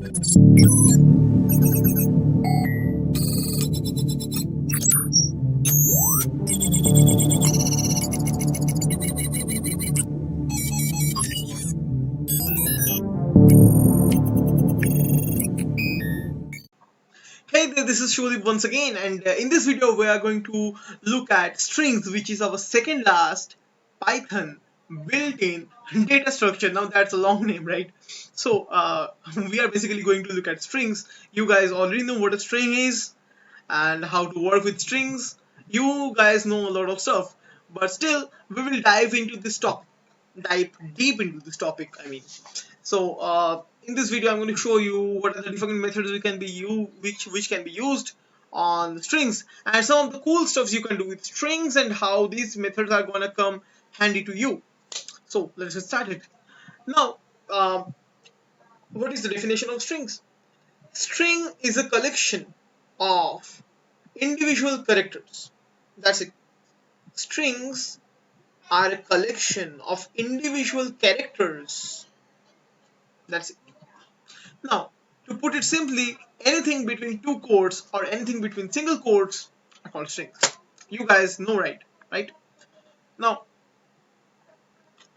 Hey there, this is Subhodeep once again, and in this video we are going to look at strings, which is our second last Python built-in data structure. Now that's a long name, right? So we are basically going to look at strings. You guys already know what a string is and how to work with strings. You guys know a lot of stuff, but still we will dive into this topic, dive deep into this topic. So in this video, I'm going to show you what are the different methods we can be which can be used on strings, and some of the cool stuffs you can do with strings, and how these methods are going to come handy to you. So let's get started. Now, what is the definition of strings? String is a collection of individual characters. That's it. Strings are a collection of individual characters. That's it. Now, to put it simply, anything between two quotes or anything between single quotes are called strings. You guys know, right? Now,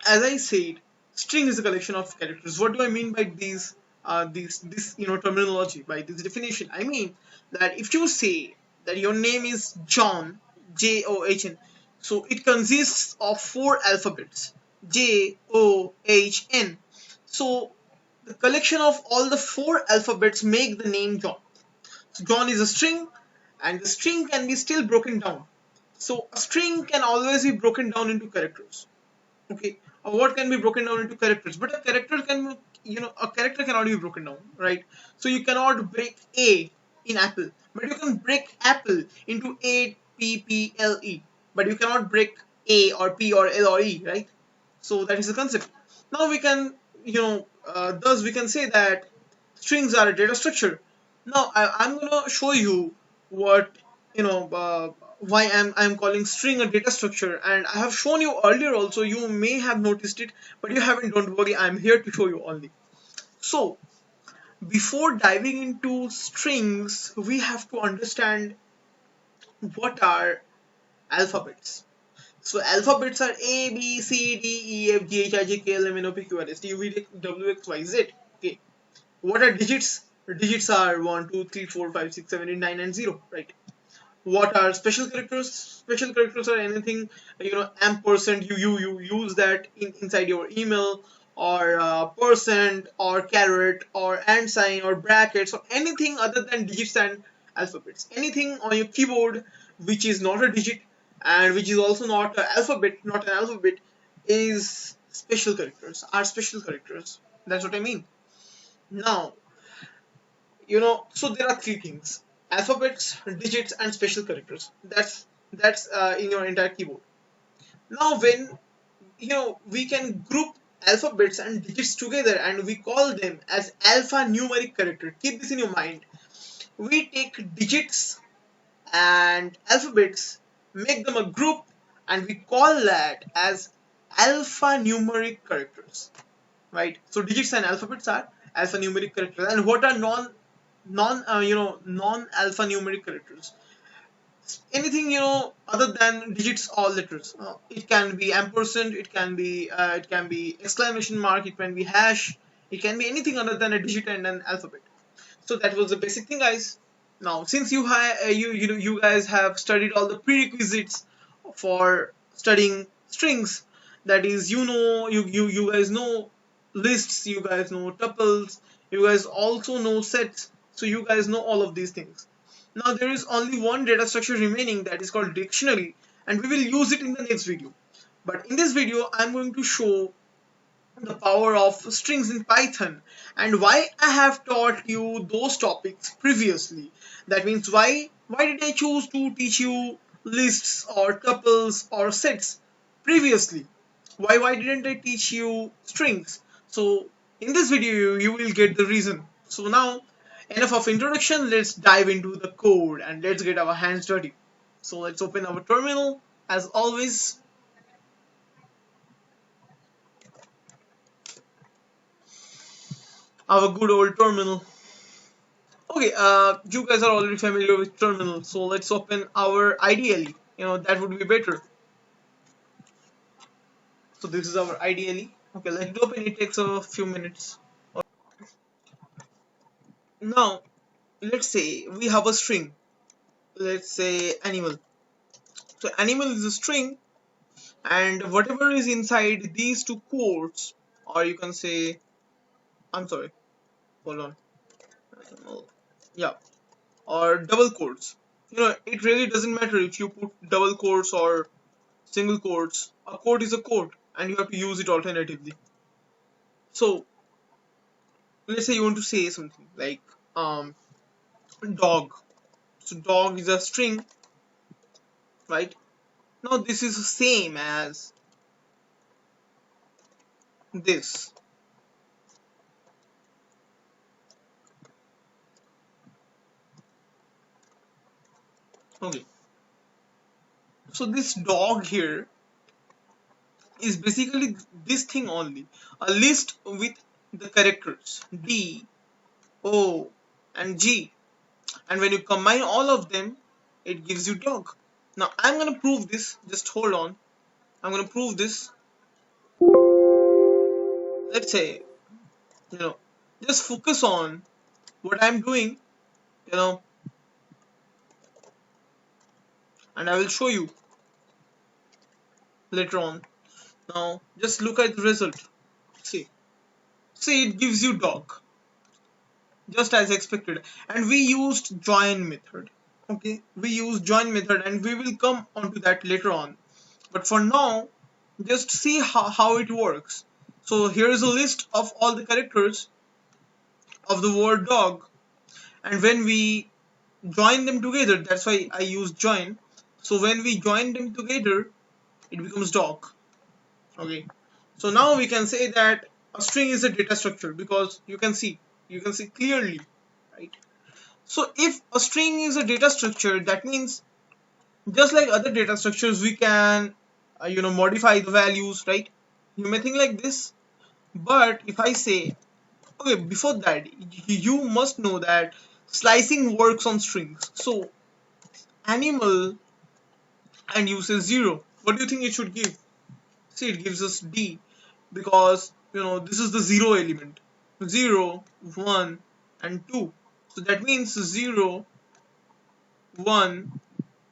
as I said, string is a collection of characters. What do I mean by this terminology, by this definition? I mean that if you say that your name is John, John, so it consists of four alphabets, John. So the collection of all the four alphabets make the name John. So John is a string, and the string can be still broken down. So a string can always be broken down into characters. Okay, what can be broken down into characters? But a character can, a character cannot be broken down, right? So you cannot break A in apple, but you can break apple into A P P L E. But you cannot break A or P or L or E, right? So that is the concept. Now we can, thus we can say that strings are a data structure. Now I'm gonna show you what why I'm calling string a data structure, and I have shown you earlier also. You may have noticed it, but you haven't. Don't worry, I'm here to show you only. So before diving into strings, we have to understand what are alphabets. So alphabets are A, B, C, D, E, F, G, H, I, J, K, L, M, N, O, P, Q, R, S, T, U, V, W, X, Y, Z. Okay. What are digits? Digits are 1, 2, 3, 4, 5, 6, 7, 8, 9, and 0, right? What are special characters? Special characters are anything, ampersand. You use that inside your email, or percent, or caret, or and sign, or brackets, or anything other than digits and alphabets. Anything on your keyboard which is not a digit and which is also not an alphabet, is special characters. Are special characters. That's what I mean. Now, so there are three things: alphabets, digits, and special characters. That's in your entire keyboard. Now when we can group alphabets and digits together, and we call them as alphanumeric character. Keep this in your mind. We take digits and alphabets, make them a group, and we call that as alphanumeric characters, right? So digits and alphabets are alphanumeric characters. And what are non alphanumeric characters? Anything other than digits or letters. It can be ampersand, it can be exclamation mark, it can be hash, it can be anything other than a digit and an alphabet. So that was the basic thing, guys. Now since you guys have studied all the prerequisites for studying strings, that is, you guys know lists, you guys know tuples, you guys also know sets, so you guys know all of these things. Now there is only one data structure remaining, that is called dictionary, and we will use it in the next video. But in this video I'm going to show the power of strings in Python, and why I have taught you those topics previously. That means why did I choose to teach you lists or tuples or sets previously? Why didn't I teach you strings? So in this video you will get the reason. So now, enough of introduction, let's dive into the code and let's get our hands dirty. So let's open our terminal as always. Our good old terminal. Okay, you guys are already familiar with terminal, so let's open our IDLE. That would be better. So this is our IDLE. Okay, let's open. It takes a few minutes. Now, let's say we have a string. Let's say animal. So animal is a string, and whatever is inside these two quotes, or you can say, I'm sorry, hold on. Yeah, or double quotes. It really doesn't matter if you put double quotes or single quotes. A quote is a quote, and you have to use it alternatively. So let's say you want to say something like dog. So dog is a string, right? Now this is the same as this. Okay. So this dog here is basically this thing only. A list with the characters D, O, and G. And when you combine all of them, it gives you dog. Now I'm gonna prove this. Just hold on. I'm gonna prove this. Let's say, you know, just focus on what I'm doing, you know, and I will show you later on. Now just look at the result. See, it gives you dog, just as expected. And we used join method. Okay, we use join method, and we will come onto that later on. But for now, just see how it works. So here is a list of all the characters of the word dog, and when we join them together, that's why I use join. So when we join them together, it becomes dog. Okay, so now we can say that a string is a data structure, because you can see clearly, right? So if a string is a data structure, that means just like other data structures, we can modify the values, right? You may think like this, but if I say, okay, before that, you must know that slicing works on strings. So animal, and you say 0, what do you think it should give? See, it gives us D, because this is the 0 element. 0, 1, and 2. So that means 0, 1,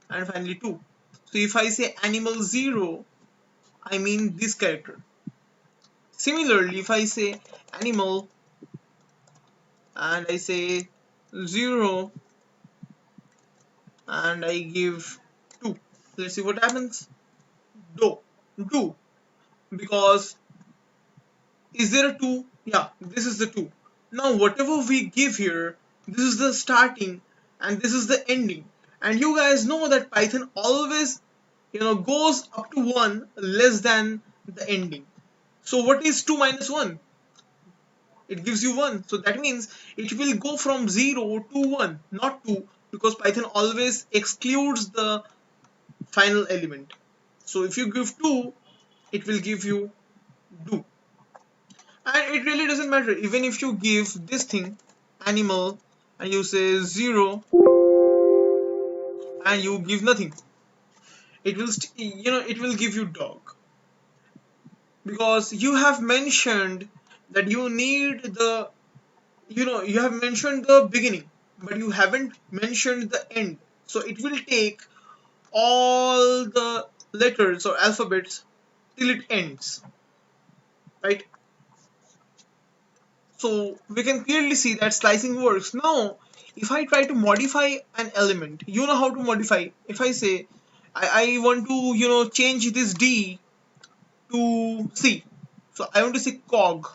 and finally 2. So if I say animal 0, I mean this character. Similarly, if I say animal and I say 0 and I give 2, let's see what happens. Do, because is there a 2? Yeah, this is the 2. Now whatever we give here, this is the starting and this is the ending. And you guys know that Python always goes up to 1 less than the ending. So what is 2 minus 1? It gives you 1. So that means it will go from 0 to 1, not 2, because Python always excludes the final element. So if you give 2, it will give you do. And it really doesn't matter, even if you give this thing animal and you say 0 and you give nothing, it will it will give you dog, because you have mentioned that you need the you have mentioned the beginning, but you haven't mentioned the end. So it will take all the letters or alphabets till it ends, right? So we can clearly see that slicing works. Now if I try to modify an element, you know how to modify. If I say I want to change this D to C, so I want to say cog.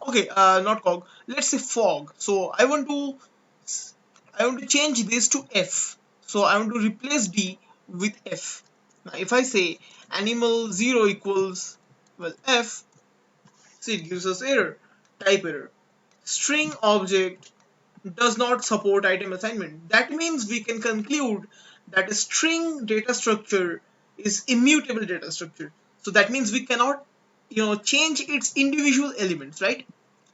Okay, not cog, let's say fog. So I want to change this to F. So I want to replace D with F. Now if I say animal 0 equals, well, F, see, it gives us error, type error. String object does not support item assignment. That means we can conclude that a string data structure is immutable data structure. So that means we cannot change its individual elements, right?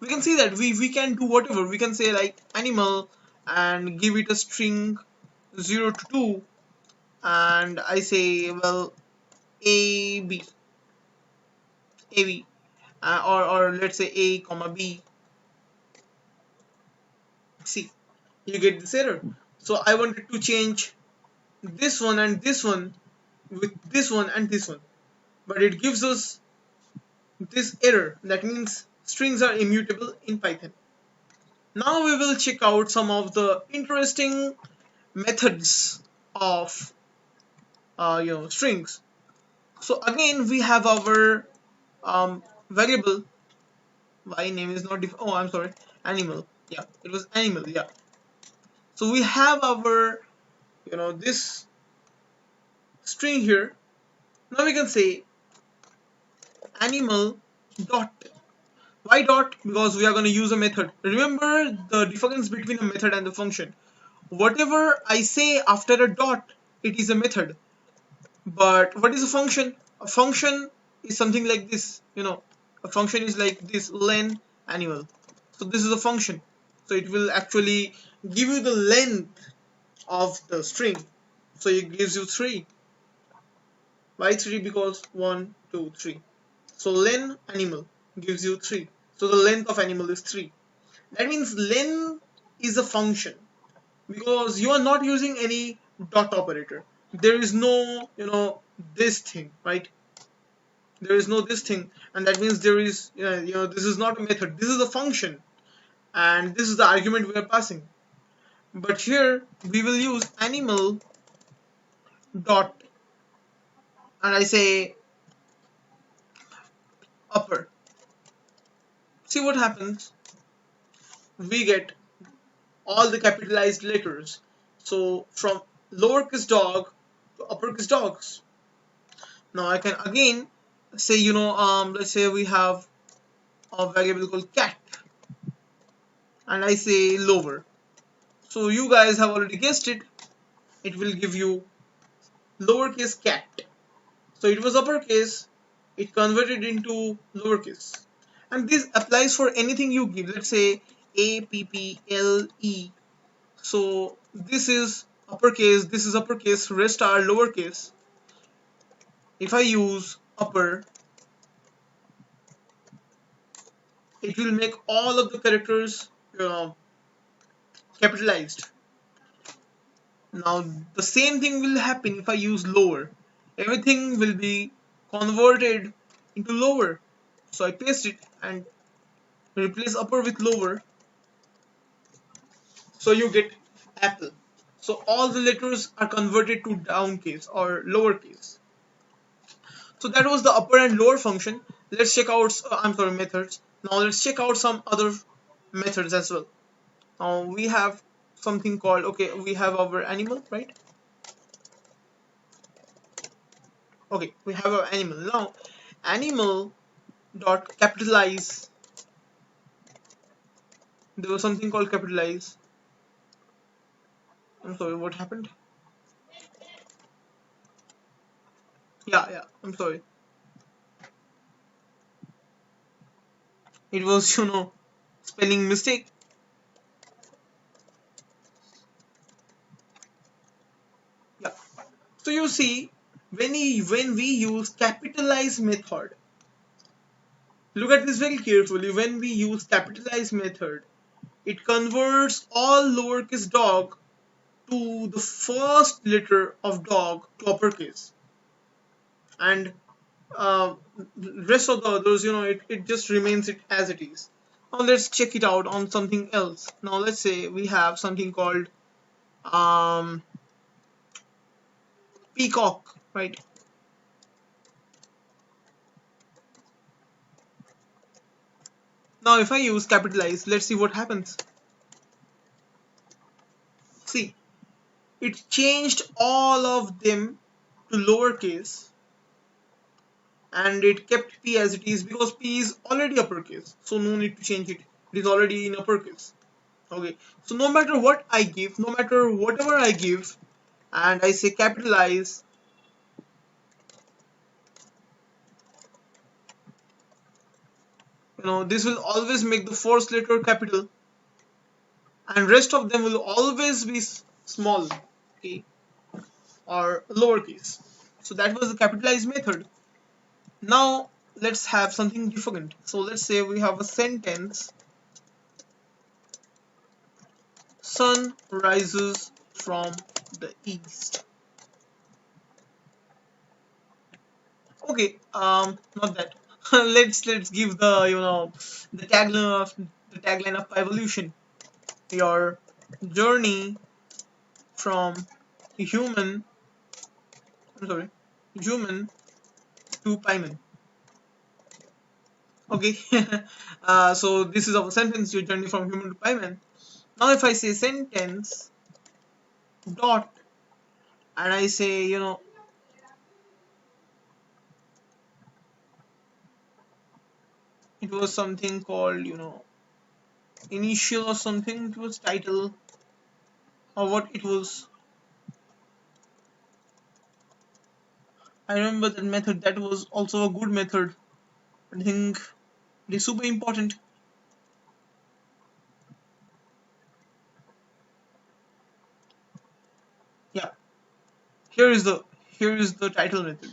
We can see that we can do whatever. We can say like animal and give it a string 0 to 2, and I say, well, a b a b, or let's say a comma b c, you get this error. So I wanted to change this one and this one with this one and this one, but it gives us this error. That means strings are immutable in Python. Now we will check out some of the interesting methods of strings. So again we have our variable. My name is not oh, I'm sorry, animal. Yeah, it was animal. Yeah. So we have our this string here. Now we can say animal dot. Why dot? Because we are going to use a method. Remember the difference between a method and the function. Whatever I say after a dot, it is a method. But what is a function? A function is something like this. A function is like this: len animal. So this is a function. So it will actually give you the length of the string. So it gives you 3. Why 3? Because 1, 2, 3. So len animal gives you 3. So the length of animal is 3. That means len is a function because you are not using any dot operator. There is no, this thing, right? There is no this thing, and that means there is, this is not a method. This is a function, and this is the argument we are passing. But here we will use animal dot, and I say upper. See what happens. We get all the capitalized letters. So from lowercase dog to uppercase dogs. Now I can again say, let's say we have a variable called cat, and I say lower. So you guys have already guessed it. It will give you lowercase cat. So it was uppercase, it converted into lowercase. And this applies for anything you give. Let's say A, P, P, L, E. So this is uppercase, this is uppercase, rest are lowercase. If I use upper, it will make all of the characters capitalized. Now the same thing will happen if I use lower. Everything will be converted into lower. So I paste it and replace upper with lower. So you get apple. So all the letters are converted to downcase or lowercase. So that was the upper and lower function. Let's check out, methods. Now let's check out some other methods as well. Now we have something called, okay, we have our animal, right? Okay, we have our animal. Now animal dot capitalize. There was something called capitalize. I'm sorry, what happened? Yeah, I'm sorry. It was, spelling mistake. Yeah. So you see, when we use capitalize method, look at this very carefully. When we use capitalize method, it converts all lowercase dog to the first letter of dog to uppercase, and rest of the others, it just remains it as it is. Now let's check it out on something else. Now let's say we have something called peacock, right? Now if I use capitalize, let's see what happens. See, it changed all of them to lowercase, and it kept P as it is because P is already uppercase, so no need to change it. It is already in uppercase. Okay, so no matter what I give, no matter whatever I give, and I say capitalize, this will always make the first letter capital, and rest of them will always be small, okay, or lowercase. So that was the capitalized method. Now let's have something different. So let's say we have a sentence: sun rises from the east. Okay, not that. Let's give the the tagline of Py-Volution. Your journey from human, I'm sorry, human to Pyman. Okay, so this is our sentence: your journey from human to Pyman. Now, if I say sentence dot, and I say, it was something called, initial or something, it was title, or what it was. I remember that method, that was also a good method. I think it is super important. Yeah, here is the title method.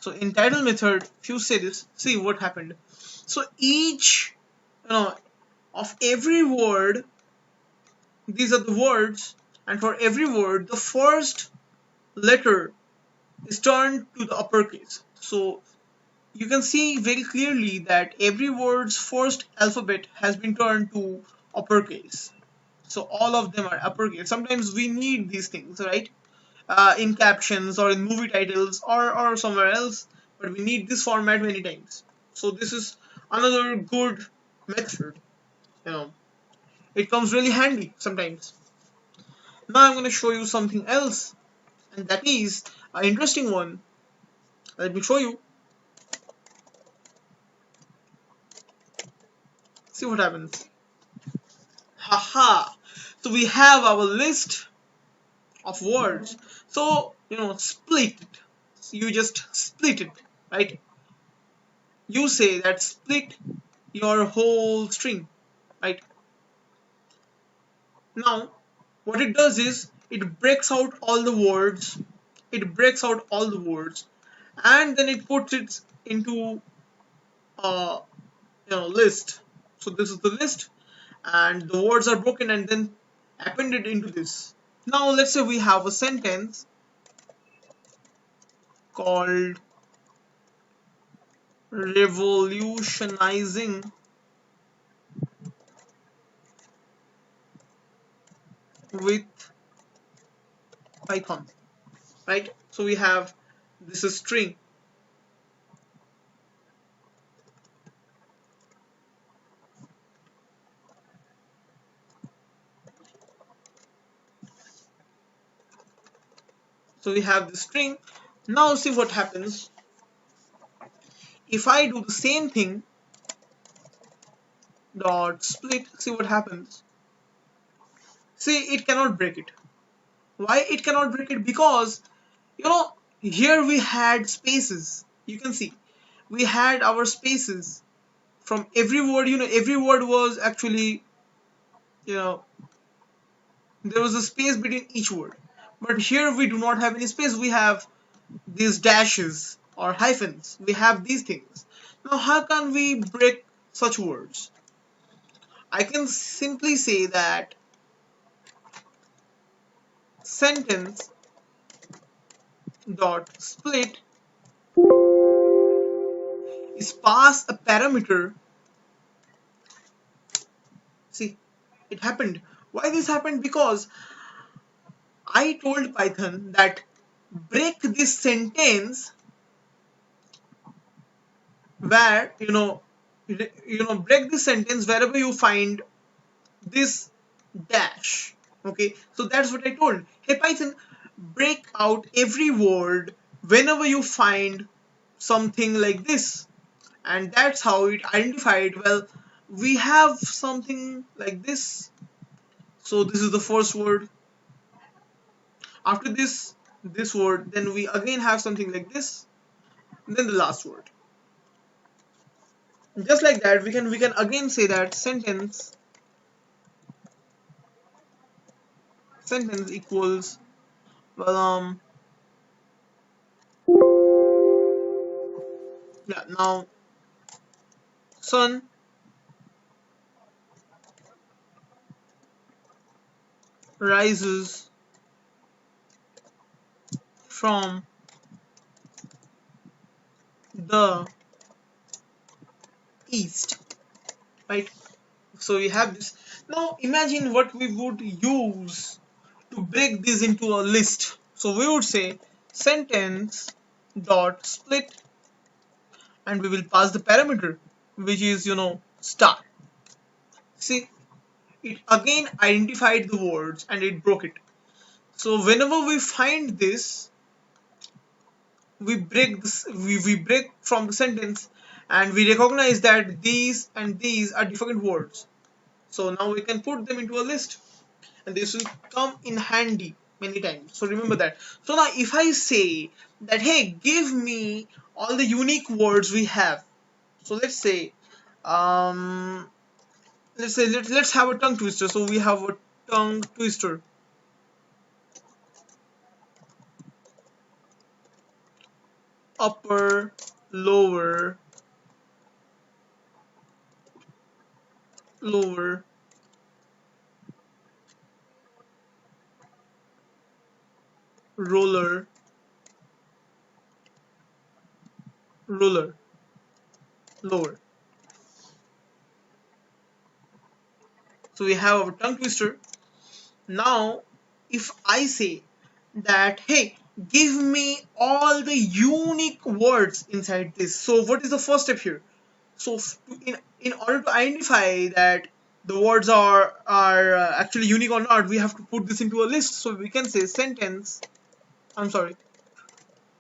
So in title method, if you say this, see what happened. So each, you know, of every word, these are the words, and for every word, the first letter is turned to the uppercase. So you can see very clearly that every word's first alphabet has been turned to uppercase. So all of them are uppercase. Sometimes we need these things, right? In captions or in movie titles or somewhere else, but we need this format many times. So this is another good method. You know, it comes really handy sometimes. Now I'm going to show you something else, and that is an interesting one. Let me show you. See what happens. Haha. So we have our list of words. So split it. You just split it, right? You say that split your whole string, right? Now what it does is it breaks out all the words. It breaks out all the words, and then it puts it into a list. So this is the list, and the words are broken and then appended into this. Now let's say we have a sentence called revolutionizing with Python, right? So we have this is string. So we have the string. Now see what happens. If I do the same thing, dot split, see what happens. See, it cannot break it. Why it cannot break it? Because here we had spaces. You can see we had our spaces from every word. Every word was actually, you know there was a space between each word. But here we do not have any space. We have these dashes or hyphens. We have these things. Now how can we break such words? I can simply say that sentence dot split is pass a parameter. See, it happened. Why this happened? Because I told Python that break this sentence where break this sentence wherever you find this dash. Okay, so that's what I told. Hey Python, break out every word whenever you find something like this, and that's how it identified, well, we have something like this. So this is the first word. After this word, then we again have something like this, and then the last word. Just like that, we can again say that sentence sentence equals, well, yeah, now sun rises from the east, right? So we have this. Now imagine what we would use to break this into a list. So we would say sentence dot split, and we will pass the parameter, which is, star. See, it again identified the words and it broke it. So whenever we find this, we break this, we break from the sentence, and we recognize that these and these are different words. So now we can put them into a list, and this will come in handy many times. So remember that. So now if I say that, hey, give me all the unique words we have. So let's say, let's have a tongue twister. So we have a tongue twister. Upper, lower, lower, roller, roller, lower. So we have our tongue twister. Now if I say that, hey, give me all the unique words inside this. So what is the first step here? So in order to identify that the words are actually unique or not, we have to put this into a list. So we can say sentence, I'm sorry,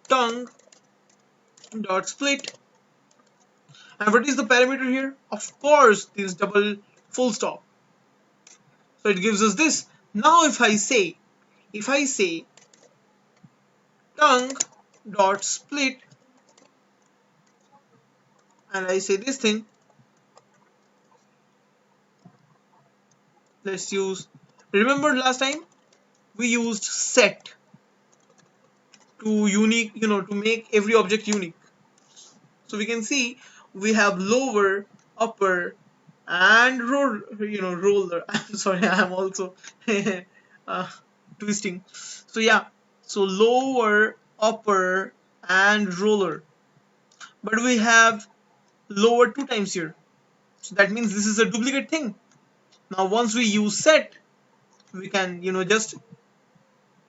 tongue dot split, and what is the parameter here? Of course, this double full stop. So it gives us this. Now if I say tongue dot split, and I say this thing, let's use, remember last time we used set to unique, to make every object unique. So we can see we have lower, upper, and roller. I'm sorry, I'm also uh, twisting. So yeah, so lower, upper, and roller, but we have lower two times here. So that means this is a duplicate thing. Now once we use set, we can, just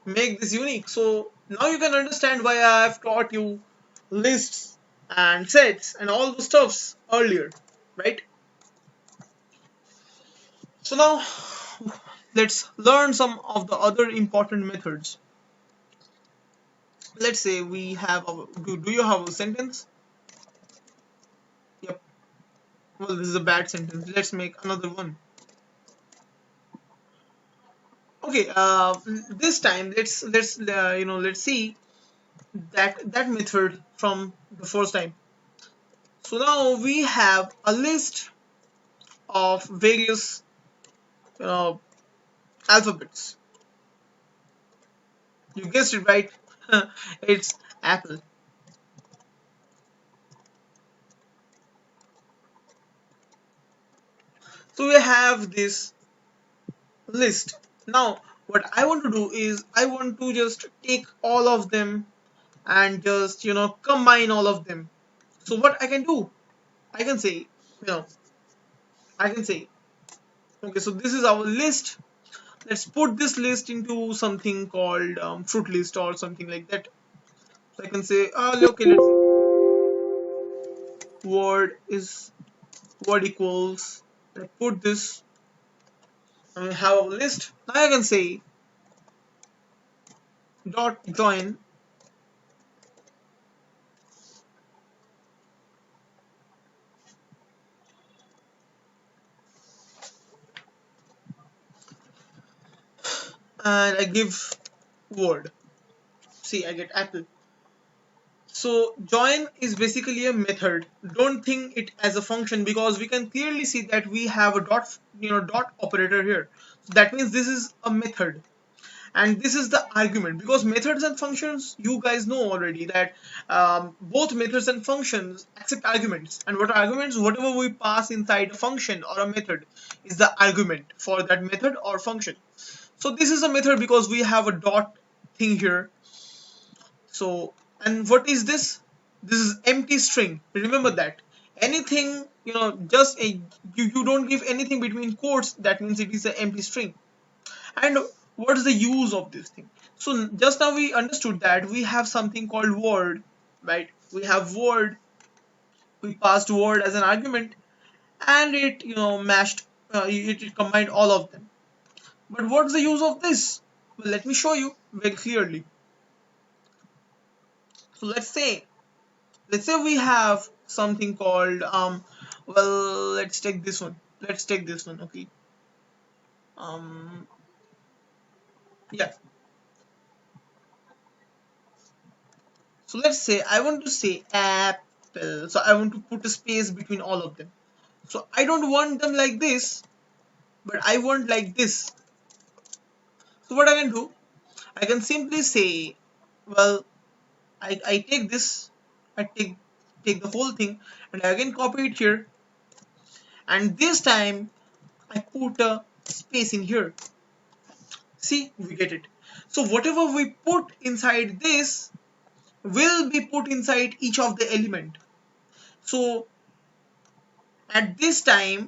make this unique. So now you can understand why I have taught you lists and sets and all those stuffs earlier, right? So now let's learn some of the other important methods. Let's say we have our, do you have a sentence? Yep. Well, this is a bad sentence. Let's make another one. Okay, this time let's see that method from the first time. So now we have a list of various alphabets. You guessed it right. It's Apple. So we have this list. Now what I want to do is I want to just take all of them and just combine all of them. So what I can do, I can say, I can say, okay, so this is our list. Let's put this list into something called fruit list or something like that. So I can say, okay, let's word equals, I put this, and we have a list. Now I can say dot join, and I give word. See, I get apple. So join is basically a method. Don't think it as a function, because we can clearly see that we have a dot operator here. So that means this is a method. and this is the argument, because methods and functions, you guys know already that both methods and functions accept arguments, and what are arguments? Whatever we pass inside a function or a method is the argument for that method or function. So this is a method because we have a dot thing here. So, and what is this? This is empty string. Remember that. Anything, just you don't give anything between quotes, that means it is an empty string. And what is the use of this thing? So just now we understood that we have something called word, right? We have word, we passed word as an argument, and it mashed, it combined all of them. But what's the use of this? Well, let me show you very clearly. So let's say we have something called well, let's take this one. Okay. Yeah. So let's say I want to say apple. So I want to put a space between all of them. So I don't want them like this, but I want like this. So what I can do, I can simply say, well, I take this, I take the whole thing, and I again copy it here, and this time I put a space in here. See, we get it. So whatever we put inside this will be put inside each of the element. So at this time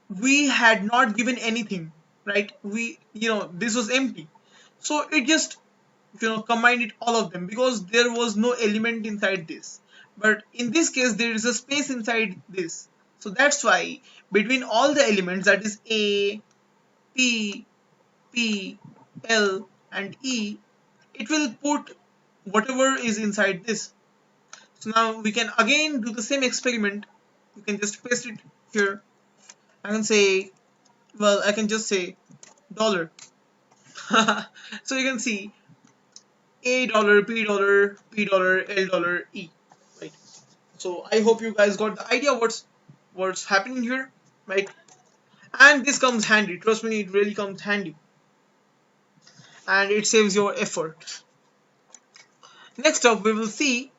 we had not given anything, right? This was empty, so it just combined it all of them because there was no element inside this. But in this case there is a space inside this, so that's why between all the elements, that is A, P, P, L and E, it will put whatever is inside this. So now we can again do the same experiment. You can just paste it here. I can say, well, I can just say dollar. So you can see A dollar, P dollar, P dollar, L dollar, E. Right. So I hope you guys got the idea what's happening here, right? And this comes handy. Trust me, it really comes handy, and it saves your effort. Next up, we will see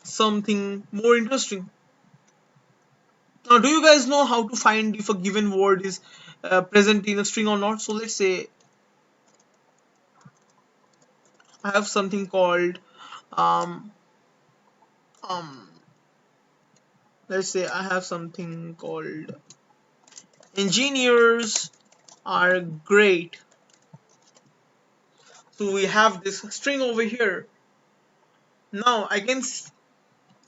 something more interesting. Now, do you guys know how to find if a given word is present in a string or not? So let's say I have something called um, um, let's say I have something called engineers are great. So we have this string over here. Now how can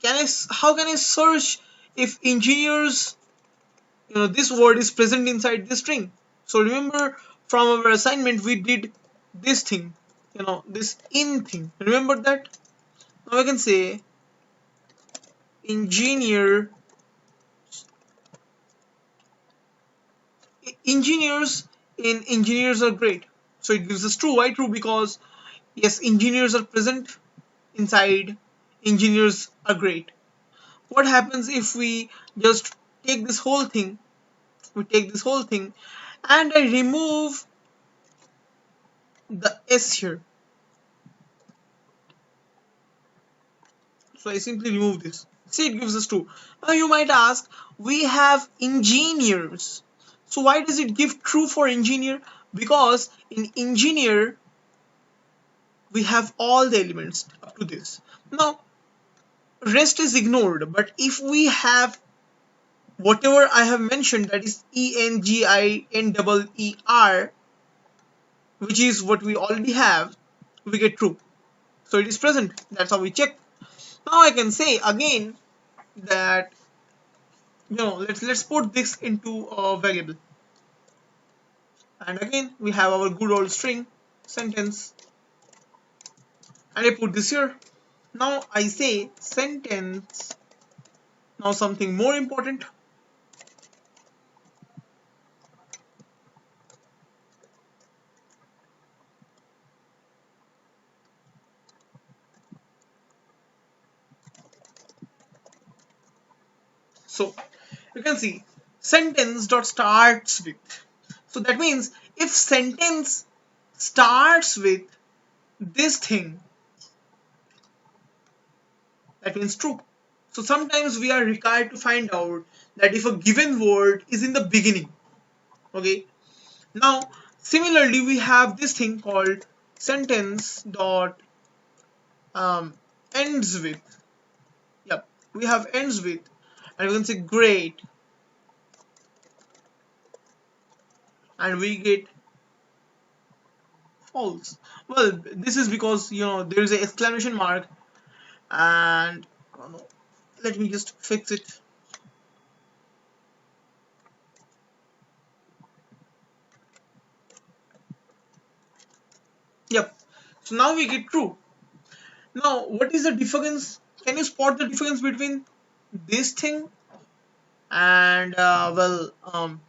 I search if engineers, this word is present inside this string? So remember from our assignment we did this thing, this in thing. Remember that? Now I can say engineers in engineers are great. So it gives us true. Why true? Because yes, engineers are present inside engineers are great. What happens if we just take this whole thing, and I remove the S here? So I simply remove this. See, it gives us true. Now you might ask, we have engineers. So why does it give true for engineer? Because in engineer we have all the elements up to this. Now rest is ignored, but if we have whatever I have mentioned, that is ENGINEER, which is what we already have, we get true. So it is present. That's how we check. Now I can say again that let's put this into a variable, and again we have our good old string sentence, and I put this here. Now I say sentence. Now something more important. So you can see sentence dot starts with. So that means if sentence starts with this thing, that means true. So sometimes we are required to find out that if a given word is in the beginning. Okay. Now similarly we have this thing called sentence dot ends with. Yep, we have ends with, and we can say great, and we get false. Well, this is because there is an exclamation mark, and oh no, let me just fix it. Yep. So now we get true. Now, what is the difference? Can you spot the difference between this thing and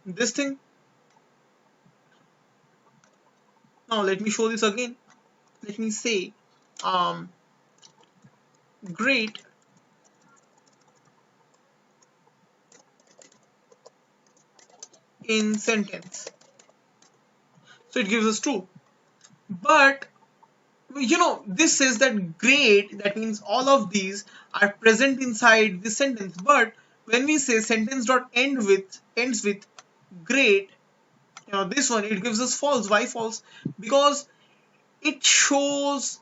this thing? Now let me show this again. Let me say um, great in sentence. So it gives us true. But this says that great, that means all of these are present inside this sentence. But when we say sentence dot ends with great, this one, it gives us false. Why false? Because it shows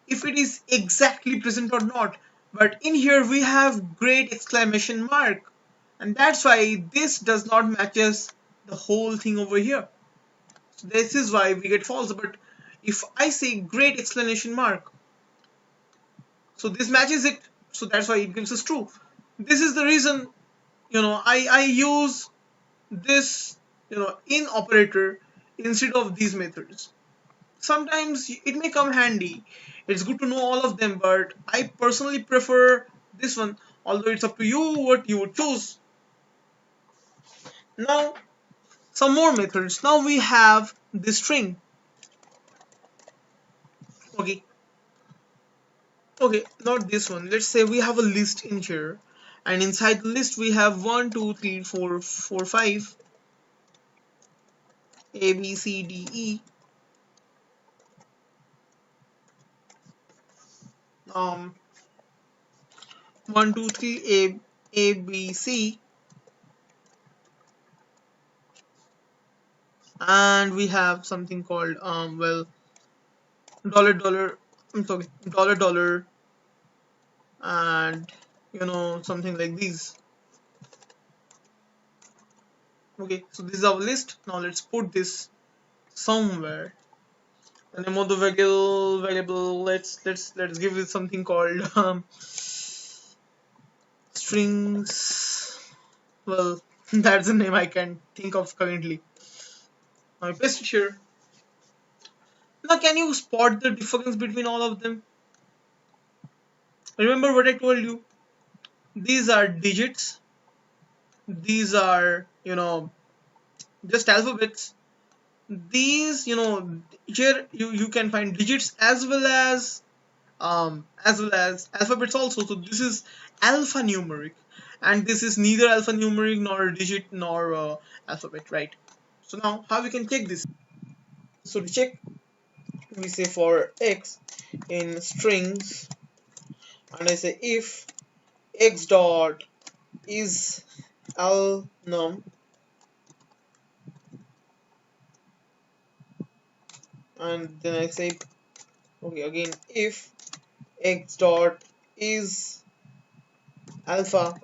if it is exactly present or not. But in here we have great exclamation mark, and that's why this does not matches the whole thing over here. So this is why we get false. But if I say great exclamation mark, so this matches it, so that's why it gives us true. This is the reason I use this in operator instead of these methods. Sometimes it may come handy, it's good to know all of them, but I personally prefer this one, although it's up to you what you would choose. Now some more methods. Now we have this string. Okay, not this one. Let's say we have a list in here, and inside the list we have 1 2 3 4 4 5 A B C D E, 1 2 3 A B C, and we have something called dollar dollar, I'm sorry, dollar dollar, and something like these. Okay, so this is our list. Now let's put this somewhere. The name of the variable, let's give it something called strings. Well, that's the name I can think of currently. I paste it here. Now can you spot the difference between all of them? Remember what I told you, these are digits, these are just alphabets. These here you can find digits as well as alphabets also. So this is alphanumeric, and this is neither alphanumeric nor digit nor alphabet, right? So now how we can check this? So to check, we say for x in strings, and I say if x dot is alnum, and then I say okay again, if x dot is alpha,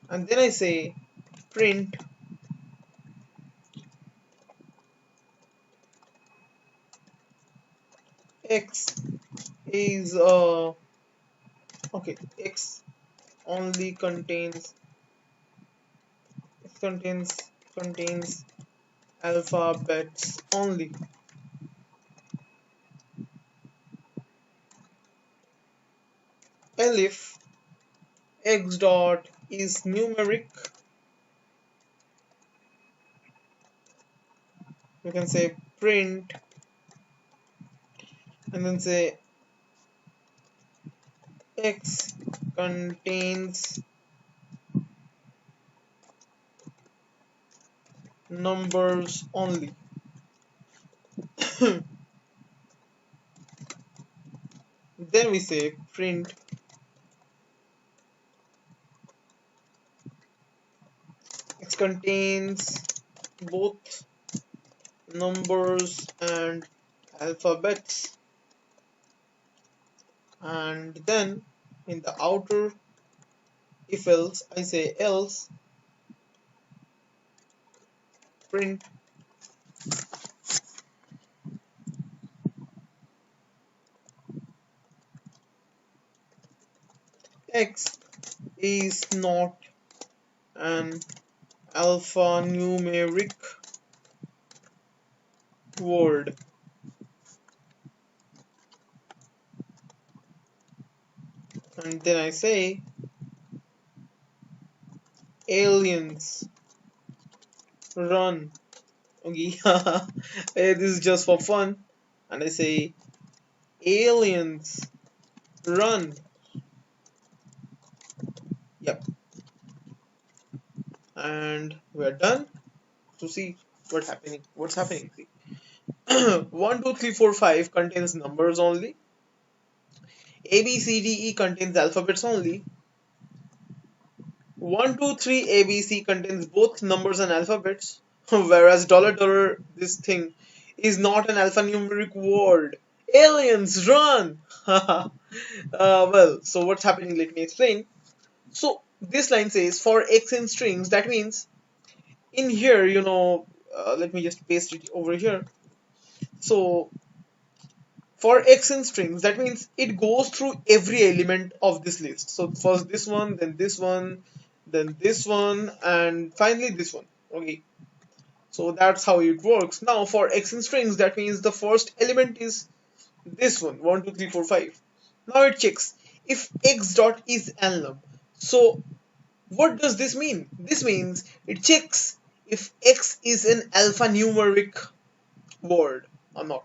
and then I say print x is okay, x only contains contains alphabets only. And if x dot is numeric, you can say print and then say x contains numbers only. Then we say print x contains both numbers and alphabets, and then in the outer if else I say else print x is not an alphanumeric word. And then I say aliens run. Okay, this is just for fun. And I say aliens run. Yep. And we're done. So see what's happening. See. 1 2 3 4 5 contains numbers only. A B C D E contains alphabets only. 1 2 3 ABC contains both numbers and alphabets, whereas dollar this thing is not an alphanumeric word. Aliens run. Well, so what's happening, let me explain. So this line says for x in strings, that means in here, let me just paste it over here. So for x in strings, that means it goes through every element of this list. So first this one, then this one, then this one, and finally this one. Okay, so that's how it works. Now for x in strings, that means the first element is this one, 1 2 3 4 5. Now it checks if x dot is enum. So what does this mean? This means it checks if x is an alphanumeric word or not.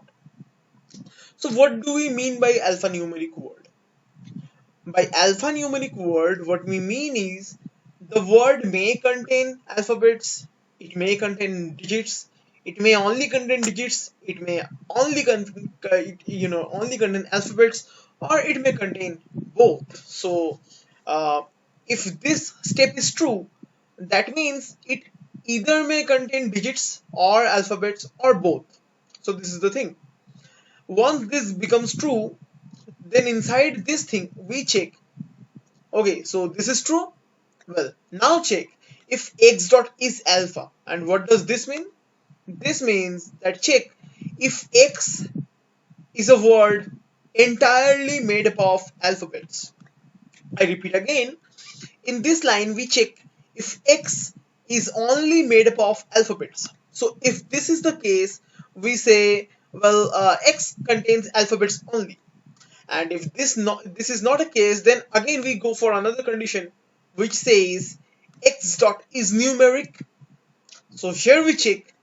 So what do we mean by alphanumeric word? By alphanumeric word, what we mean is the word may contain alphabets, it may contain digits, it may only contain digits, it may only only contain alphabets, or it may contain both. So if this step is true, that means it either may contain digits or alphabets or both. So this is the thing. Once this becomes true, then inside this thing we check, okay, so this is true. Well, now check if x dot is alpha. And what does this mean? This means that check if x is a word entirely made up of alphabets. I repeat again, in this line we check if x is only made up of alphabets. So if this is the case, we say, well, x contains alphabets only. And if this is not a case, then again we go for another condition which says x dot is numeric. So here we check,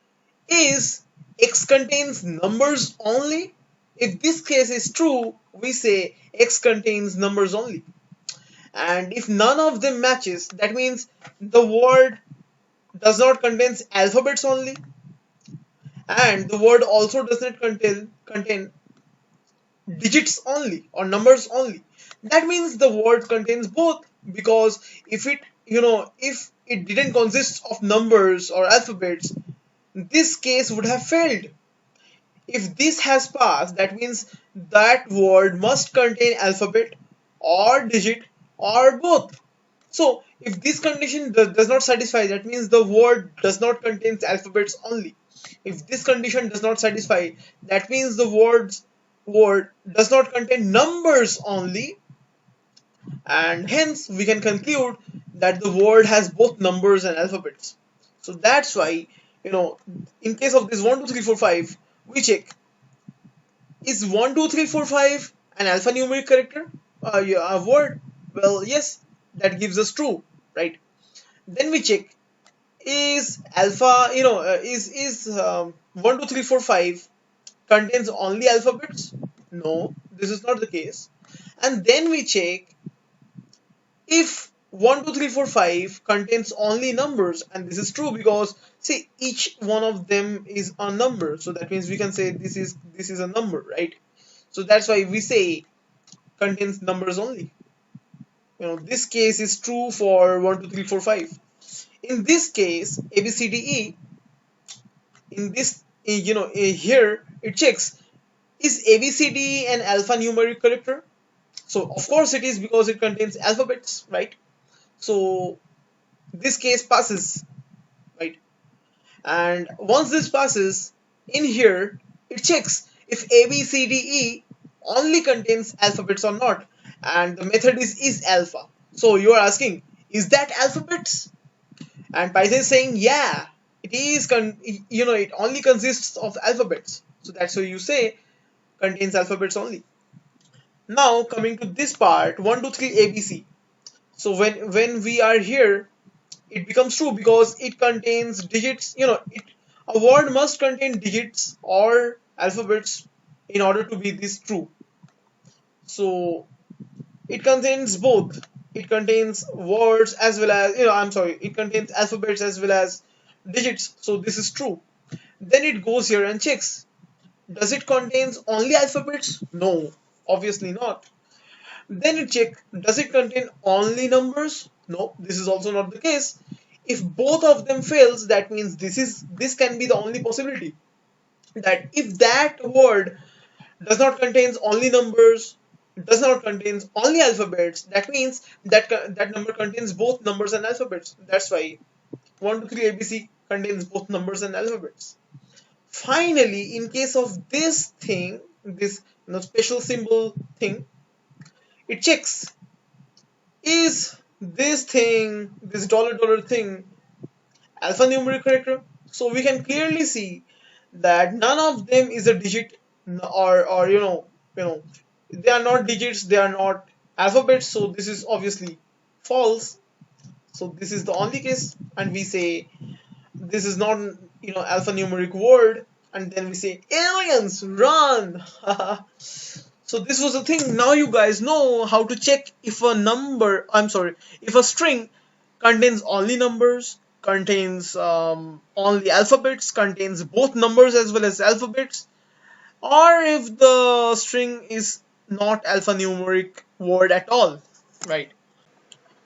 is x contains numbers only? If this case is true, we say x contains numbers only. And if none of them matches, that means the word does not contain alphabets only, and the word also does not contain digits only or numbers only. That means the word contains both, because if it didn't consist of numbers or alphabets, this case would have failed. If this has passed, that means that word must contain alphabet or digit or both. So if this condition does not satisfy, that means the word does not contain alphabets only. If this condition does not satisfy, that means the word does not contain numbers only, and hence we can conclude that the word has both numbers and alphabets. So that's why, in case of this 1 2 3 4 5, we check, is 1 2 3 4 5 an alphanumeric character, yeah, a word? Well, yes, that gives us true, right? Then we check, is alpha, 1 2 3 4 5 contains only alphabets? No, this is not the case. And then we check if 1 2 3 4 5 contains only numbers, and this is true because see each one of them is a number, so that means we can say this is a number, right? So that's why we say contains numbers only. This case is true for 1 2 3 4 5. In this case ABCDE, in this here it checks, is ABCD an alphanumeric character? So of course it is, because it contains alphabets, right? So this case passes, right? And once this passes, in here it checks if ABCDE only contains alphabets or not, and the method is alpha. So you are asking, is that alphabets? And Python is saying, yeah, it is. It only consists of alphabets. So that's why you say contains alphabets only. Now coming to this part, 1 2 3 ABC. So when we are here, it becomes true because it contains digits. A word must contain digits or alphabets in order to be this true. So it contains both. It contains words as well as, I'm sorry, it contains alphabets as well as digits. So this is true. Then it goes here and checks. Does it contains only alphabets? No, obviously not. Then it check, does it contain only numbers? No, this is also not the case. If both of them fails, that means this can be the only possibility. That if that word does not contains only numbers, does not contains only alphabets, that means that number contains both numbers and alphabets. That's why 1 2 3 ABC contains both numbers and alphabets. Finally, in case of this thing, this special symbol thing, it checks, is this thing, this dollar thing, alphanumeric character? So we can clearly see that none of them is a digit, or they are not digits, they are not alphabets. So this is obviously false. So this is the only case, and we say this is not alphanumeric word, and then we say aliens run. So this was the thing. Now you guys know how to check if if a string contains only numbers, contains only alphabets, contains both numbers as well as alphabets, or if the string is not alphanumeric word at all, right?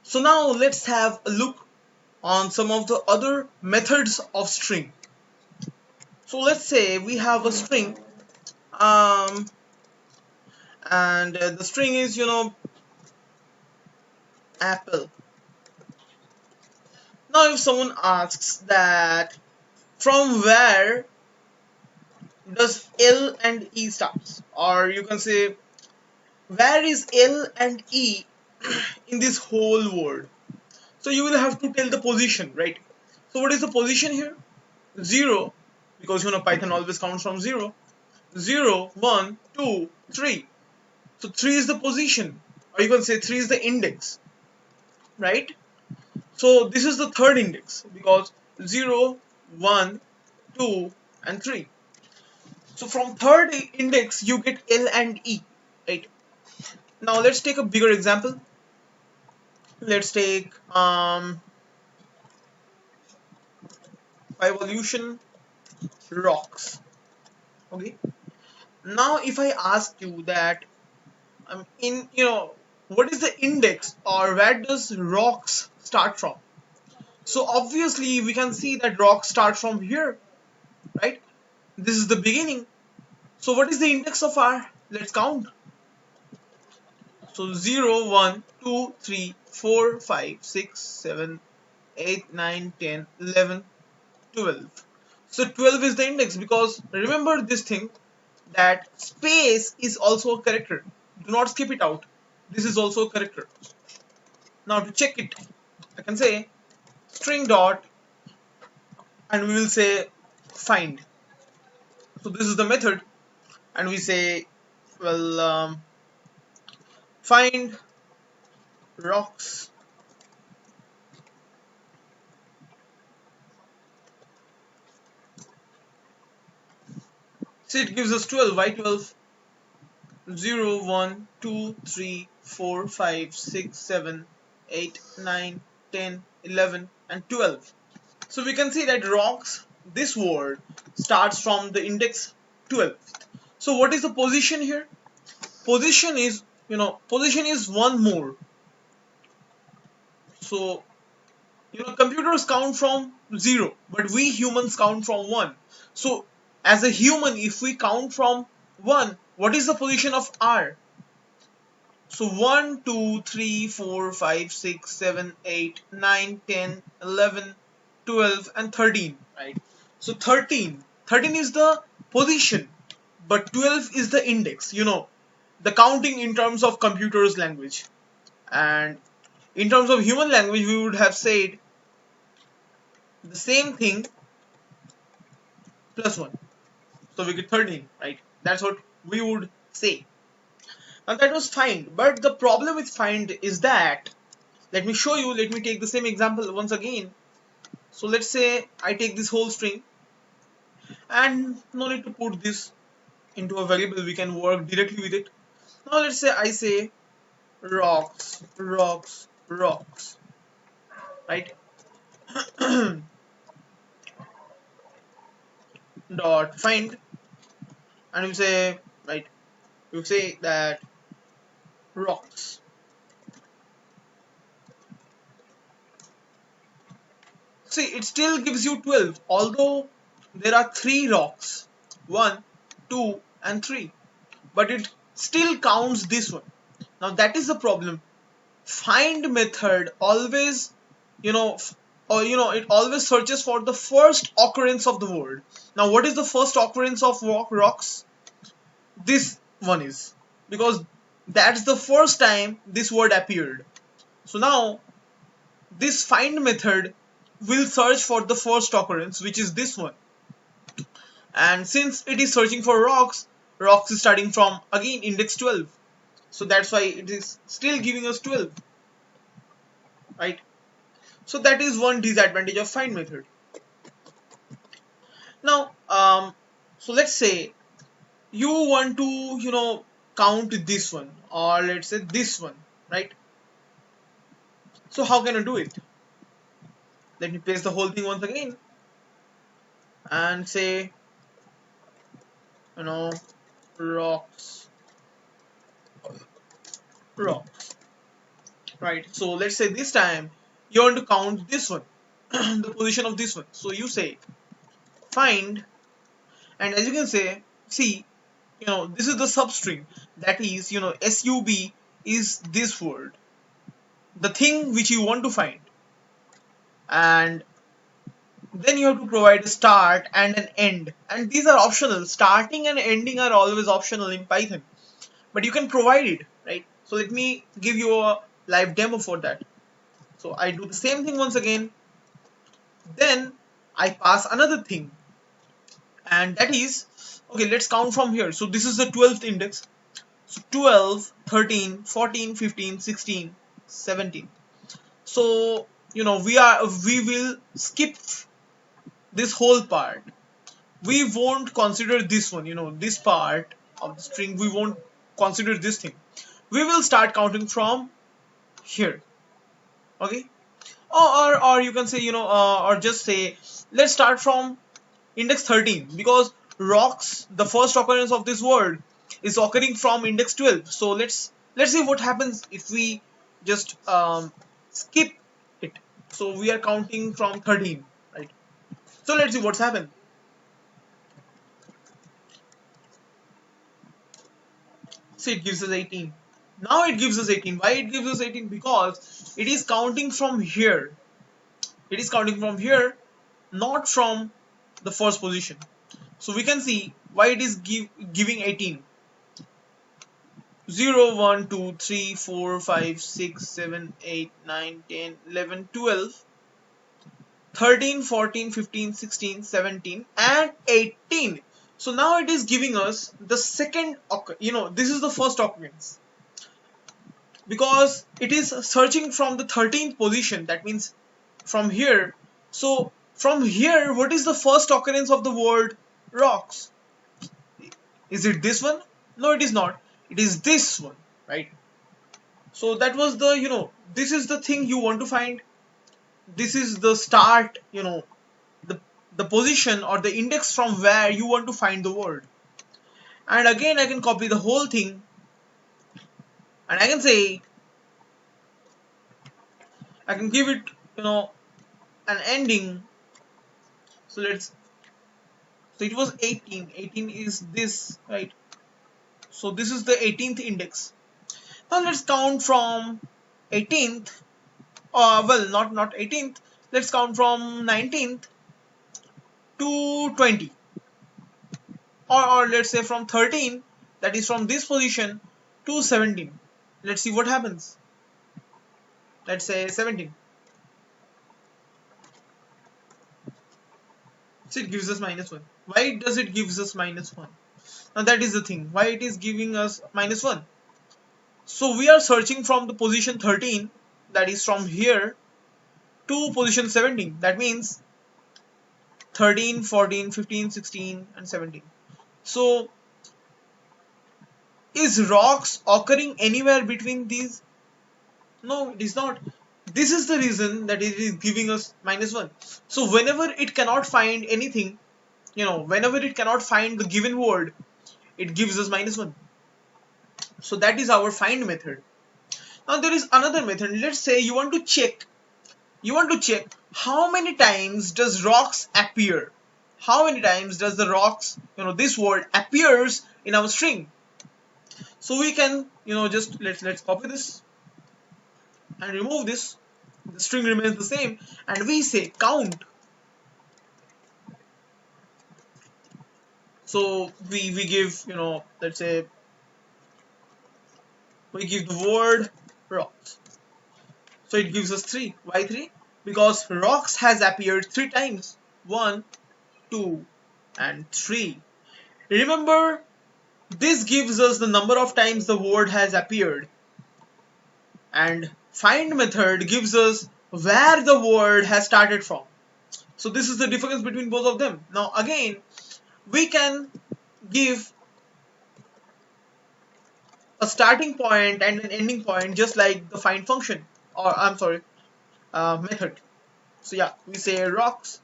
So now let's have a look on some of the other methods of string. So let's say we have a string, um, and the string is apple. Now if someone asks that from where does L and E starts, or you can say where is L and E in this whole word, so you will have to tell the position, right? So what is the position here? 0, because Python always counts from 0. 0 1 2 3. So 3 is the position, or you can say 3 is the index, right? So this is the third index because 0 1 2 and 3. So from third index you get L and E, right? Now let's take a bigger example. Let's take Py-Volution rocks. Okay. Now if I ask you that in what is the index, or where does rocks start from? So obviously we can see that rocks start from here, right? This is the beginning. So what is the index of R? Let's count. So 0 1 2 3 4 5 6 7 8 9 10 11 12. So 12 is the index, because remember this thing, that space is also a character. Do not skip it out. This is also a character. Now to check it, I can say string dot, and we will say find. So this is the method, and we say, well, find rocks. So it gives us 12. Why 12? 0 1 2 3 4 5 6 7 8, 9, 10, 11, and 12. So we can see that rocks, this word starts from the index 12. So what is the position here? Position is, position is one more. So, computers count from 0, but we humans count from 1. So as a human, if we count from 1, what is the position of R? So 1, 2, 3, 4, 5, 6, 7, 8, 9, 10, 11, 12, and 13, right? So 13 is the position, but 12 is the index, the counting in terms of computer's language. And in terms of human language, we would have said the same thing plus 1. So we get 13, right? That's what we would say. Now that was fine, but the problem with find is that, let me show you, let me take the same example once again. So let's say I take this whole string, and no need to put this into a variable, we can work directly with it. Now let's say I say rocks, rocks, rocks, right? Dot find, and we say, right, you say that rocks. See, it still gives you 12, although there are 3 rocks, 1, 2, and 3, but it still counts this one. Now that is the problem. Find method always, it always searches for the first occurrence of the word. Now what is the first occurrence of rocks? This one is, because that's the first time this word appeared. So now this find method will search for the first occurrence, which is this one. And since it is searching for rocks, rocks is starting from again index 12. So that's why it is still giving us 12, right? So that is one disadvantage of find method. Now, so let's say you want to, count this one, or let's say this one, right? So how can I do it? Let me paste the whole thing once again and say, rocks, rocks, right? So let's say this time you want to count this one, the position of this one. So you say find, and as you can see, this is the substring, that is, sub is this word, the thing which you want to find, and then you have to provide a start and an end, and these are optional. Starting and ending are always optional in Python, but you can provide it, right? So let me give you a live demo for that. So I do the same thing once again, then I pass another thing, and that is, okay, let's count from here. So this is the 12th index. So 12, 13, 14, 15, 16, 17. So, we will skip this whole part. We won't consider this one, this part of the string, we won't consider this thing. We will start counting from here, okay? Or you can say, or just say, let's start from index 13, because rocks, the first occurrence of this word, is occurring from index 12. So let's see what happens if we just skip it. So we are counting from 13, right? So let's see what's happened. See, it gives us 18. Now it gives us 18. Why it gives us 18? Because it is counting from here. It is counting from here, not from the first position. So we can see why it is giving 18. 0, 1, 2, 3, 4, 5, 6, 7, 8, 9, 10, 11, 12, 13, 14, 15, 16, 17, and 18. So now it is giving us the second, this is the first occurrence, because it is searching from the 13th position, that means from here. So from here, what is the first occurrence of the word rocks? Is it this one? No, it is not. It is this one, right? So that was the, this is the thing you want to find. This is the start, the the position or the index from where you want to find the word. And again I can copy the whole thing, and I can say, I can give it, an ending. So so it was 18. 18 is this, right? So this is the 18th index. Now let's count from 18th, well, not 18th. Let's count from 19th to 20, or let's say from 13, that is from this position, to 17. Let's see what happens. Let's say 17. So it gives us -1. Why does it gives us -1? Now that is the thing. Why it is giving us -1? So we are searching from the position 13, that is from here, to position 17. That means 13, 14, 15, 16, and 17. So is rocks occurring anywhere between these? No, it is not. This is the reason that it is giving us -1. So whenever it cannot find anything, whenever it cannot find the given word, it gives us -1. So that is our find method. Now there is another method. Let's say you want to check how many times does rocks appear. How many times does the rocks, this word appears in our string. So we can, just let's copy this and remove this. The string remains the same, and we say count. So we give, let's say we give the word rocks. So it gives us 3. Why 3? Because rocks has appeared 3 times. 1, 2, and 3. Remember, this gives us the number of times the word has appeared, and find method gives us where the word has started from. So this is the difference between both of them. Now again, we can give a starting point and an ending point, just like the find function, or I'm sorry, method. So yeah, we say rocks,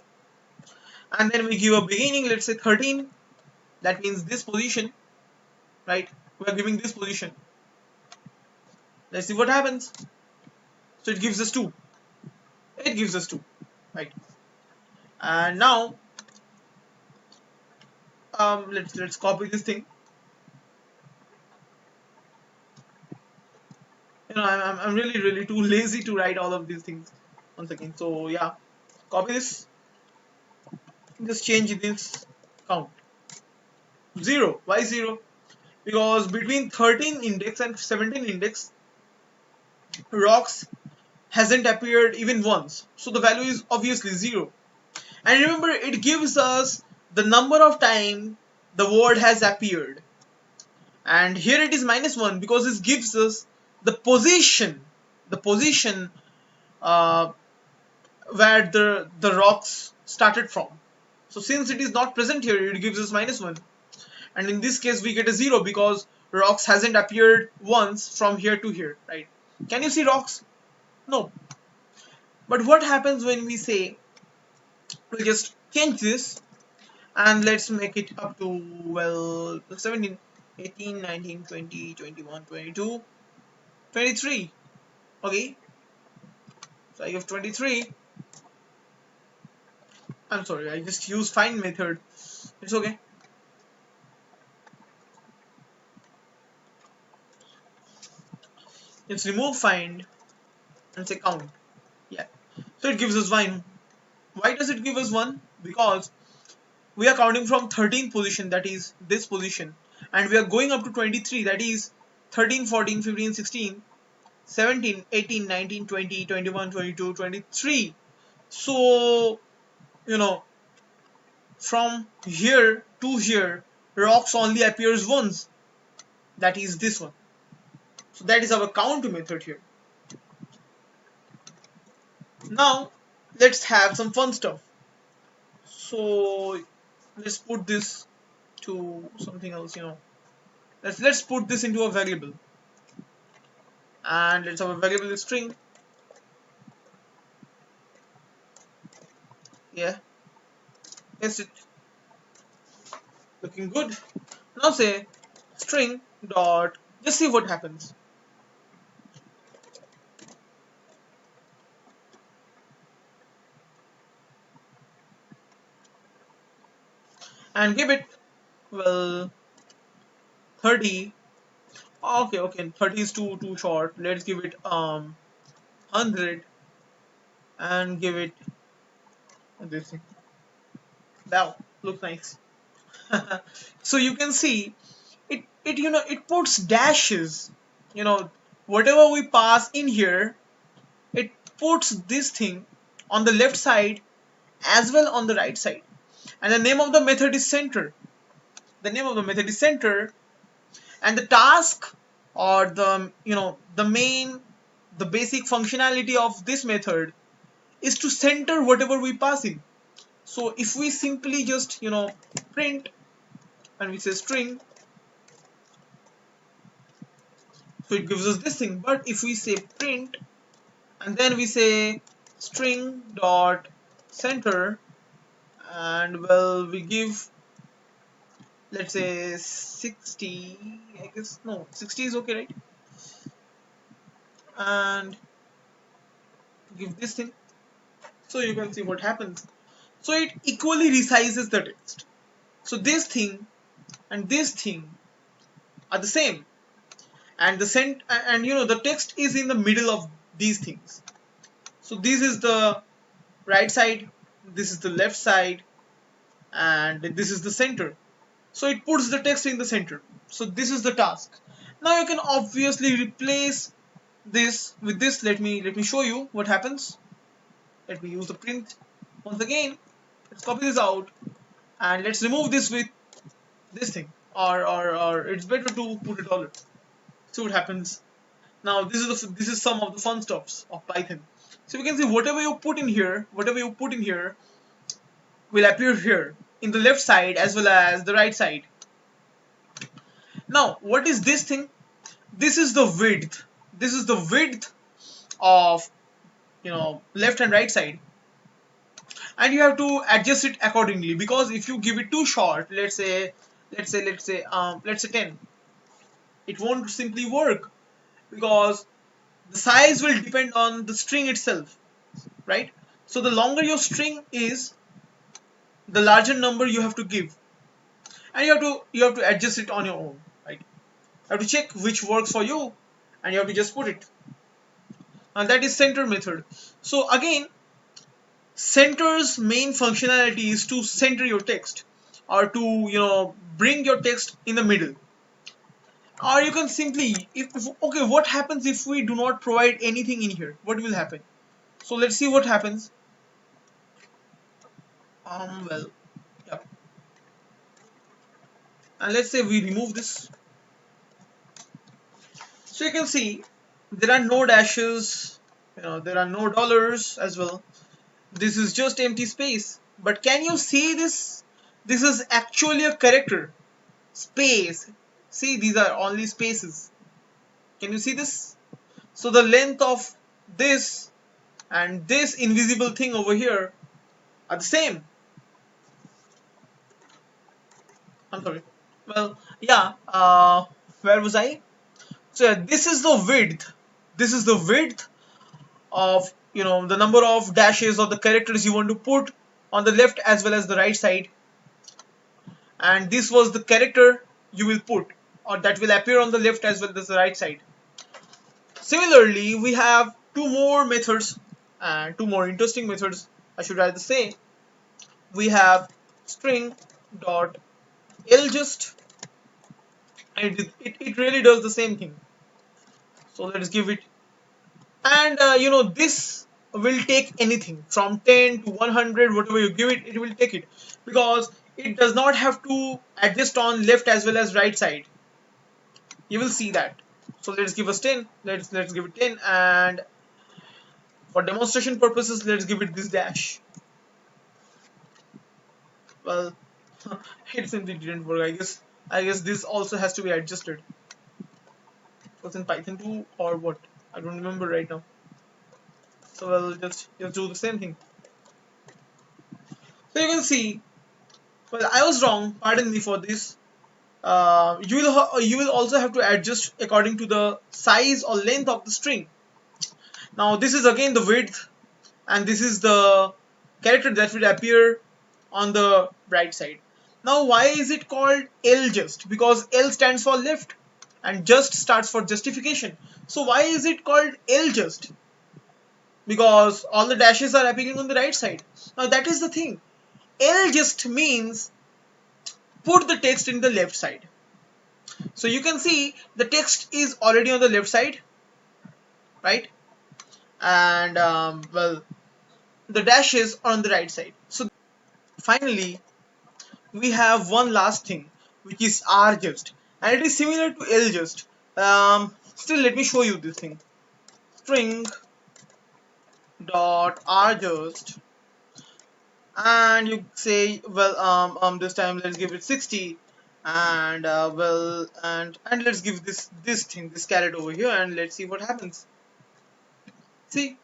and then we give a beginning, let's say 13. That means this position, right? We are giving this position. Let's see what happens. So it gives us 2. It gives us 2, right? And now let's copy this thing. I'm really too lazy to write all of these things once again. So yeah, copy this. Just change this count. 0. Why 0? Because between 13 index and 17 index, rocks hasn't appeared even once. So the value is obviously 0. And remember, it gives us the number of time the word has appeared. And here it is -1 because it gives us the position uh, where the rocks started from. So since it is not present here, it gives us -1. And in this case we get a 0 because rocks hasn't appeared once from here to here, right? Can you see rocks? No. But what happens when we say, we'll just change this and let's make it up to, well, 17, 18, 19, 20, 21, 22, 23. Okay, so I have 23. I'm sorry, I just use find method. It's okay. Let's remove find and say count. Yeah, so it gives us 1. Why does it give us 1? Because we are counting from 13th position, that is this position, and we are going up to 23, that is 13, 14, 15, 16, 17, 18, 19, 20, 21, 22, 23. So, from here to here, rocks only appears once, that is this one. So that is our count method here. Now let's have some fun stuff. So let's put this to something else. Let's put this into a variable, and let's have a variable string. Yeah, that's it. Looking good. Now say string dot, just see what happens, and give it, well, 30. Okay, 30 is too short. Let's give it 100 and give it this thing. Wow, looks nice. So you can see it puts dashes, you know, whatever we pass in here, it puts this thing on the left side as well on the right side. And the name of the method is center. The name of the method is center, and the task, or the basic functionality of this method is to center whatever we pass in. So if we simply just print and we say string, so it gives us this thing. But if we say print and then we say string dot center, and well, we give, let's say 60, I guess, no, 60 is okay, right? And give this thing, so you can see what happens. So it equally resizes the text. So this thing and this thing are the same, and the text is in the middle of these things. So this is the right side, this is the left side, and this is the center. So it puts the text in the center. So this is the task. Now you can obviously replace this with this. Let me show you what happens. Let me use the print once again. Let's copy this out and let's remove this with this thing, or it's better to put a dollar. See what happens. Now this is some of the fun stuffs of Python. So you can see whatever you put in here, will appear here in the left side as well as the right side. Now what is this thing? This is the width. This is the width of left and right side, and you have to adjust it accordingly, because if you give it too short, let's say 10, it won't simply work, because the size will depend on the string itself, right? So the longer your string is, the larger number you have to give, and you have to adjust it on your own, right? You have to check which works for you, and you have to just put it. And that is center method. So again, center's main functionality is to center your text, or to bring your text in the middle. Or you can simply, okay, what happens if we do not provide anything in here? What will happen? So let's see what happens. Well, yeah. And let's say we remove this. So you can see there are no dashes, there are no dollars as well. This is just empty space. But can you see this? This is actually a character. Space. See, these are only spaces. Can you see this? So the length of this and this invisible thing over here are the same. I'm sorry. Well, yeah, where was I? So yeah, this is the width. This is the width of the number of dashes or the characters you want to put on the left as well as the right side, and this was the character you will put, or that will appear on the left as well as the right side. Similarly, we have two more methods, and two more interesting methods, I should rather say. We have string dot ljust, and it really does the same thing. So let's give it, and this will take anything from 10 to 100, whatever you give it, it will take it, because it does not have to adjust on left as well as right side. You will see that. So let's give us 10. Let's give it 10, and for demonstration purposes, let's give it this dash. Well, it simply didn't work. I guess this also has to be adjusted. Was in Python 2 or what? I don't remember right now. So I'll just do the same thing. So you can see, well, I was wrong. Pardon me for this. You will also have to adjust according to the size or length of the string. Now this is again the width, and this is the character that will appear on the right side. Now why is it called L just? Because L stands for left and just starts for justification. So why is it called L just? Because all the dashes are appearing on the right side. Now that is the thing. L just means put the text in the left side. So you can see the text is already on the left side, right? And well, the dashes are on the right side. So finally, we have one last thing, which is rjust, and it is similar to ljust. Still, let me show you this thing. String dot rjust, and you say, well, this time let's give it 60, and well, and let's give this thing, this caret over here, and let's see what happens. See,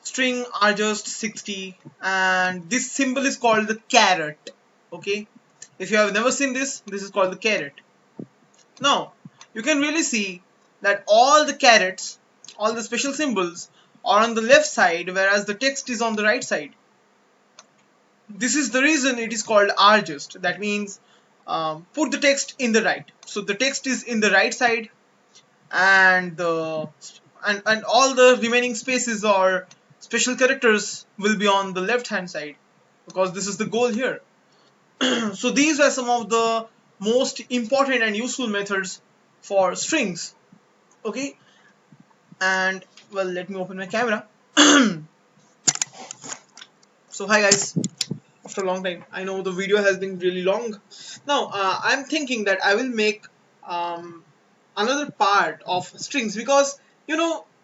string rjust 60, and this symbol is called the caret. Okay, if you have never seen this is called the caret. Now you can really see that all the carets, all the special symbols are on the left side, whereas the text is on the right side. This is the reason it is called rjust. That means put the text in the right. So the text is in the right side, and and all the remaining spaces or special characters will be on the left hand side, because this is the goal here. So these are some of the most important and useful methods for strings. Okay, and well, let me open my camera. So hi guys, after a long time. I know the video has been really long. Now I'm thinking that I will make another part of strings, because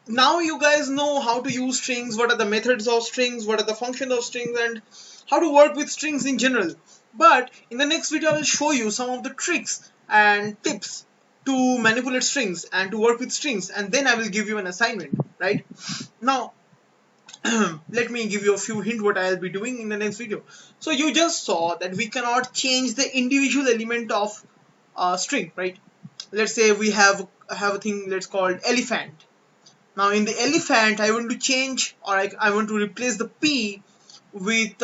now you guys know how to use strings, what are the methods of strings, what are the functions of strings, and how to work with strings in general. But in the next video I will show you some of the tricks and tips to manipulate strings and to work with strings, and then I will give you an assignment, right? Now let me give you a few hints what I'll be doing in the next video. So you just saw that we cannot change the individual element of a string, right? Let's say we have a thing, let's call it elephant. Now in the elephant I want to change, or I want to replace the P with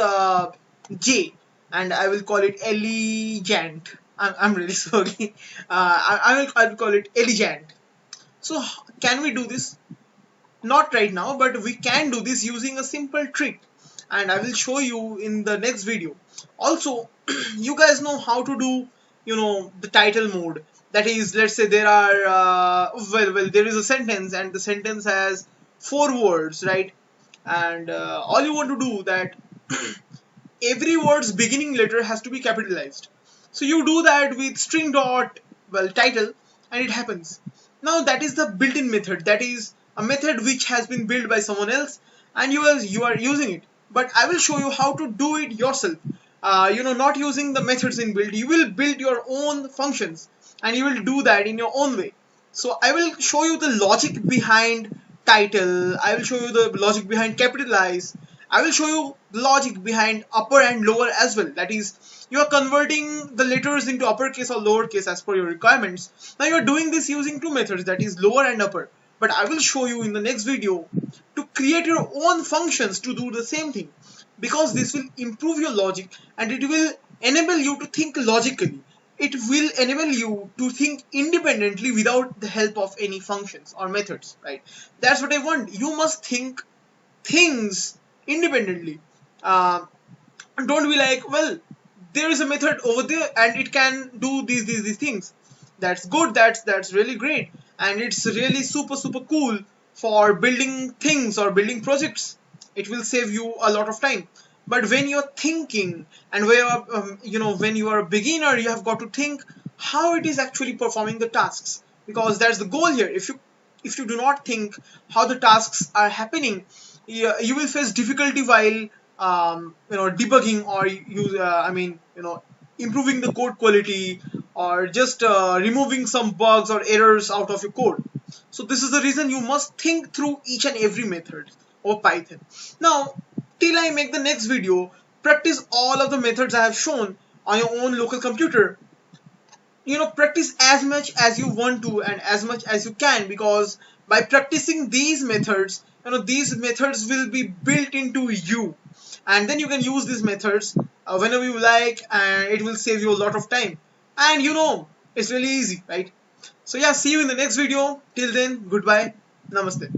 J, and I will call it elegant. I'm really sorry. I will call it elegant. So can we do this? Not right now, but we can do this using a simple trick, and I will show you in the next video. Also, you guys know how to do, the title mode. That is, let's say there are, well, there is a sentence, and the sentence has 4 words, right? And all you want to do that every word's beginning letter has to be capitalized. So you do that with string dot, well, title, and it happens. Now that is the built-in method. That is a method which has been built by someone else, and you are using it. But I will show you how to do it yourself. Not using the methods in build. You will build your own functions, and you will do that in your own way. So I will show you the logic behind title. I will show you the logic behind capitalize. I will show you the logic behind upper and lower as well. That is, you are converting the letters into uppercase or lowercase as per your requirements. Now you are doing this using 2 methods, that is lower and upper. But I will show you in the next video to create your own functions to do the same thing, because this will improve your logic and it will enable you to think logically. It will enable you to think independently without the help of any functions or methods, right? That's what I want. You must think things independently. Don't be like, well, there is a method over there and it can do these things. That's good, that's really great, and it's really super cool for building things or building projects. It will save you a lot of time. But when you're thinking, and when when you are a beginner, you have got to think how it is actually performing the tasks, because that's the goal here. If you do not think how the tasks are happening, you will face difficulty while debugging, or improving the code quality, or just removing some bugs or errors out of your code. So this is the reason you must think through each and every method of Python. Now, till I make the next video, practice all of the methods I have shown on your own local computer. Practice as much as you want to and as much as you can, because by practicing these methods, these methods will be built into you, and then you can use these methods whenever you like, and it will save you a lot of time. And it's really easy, right? So yeah, see you in the next video. Till then, goodbye. Namaste.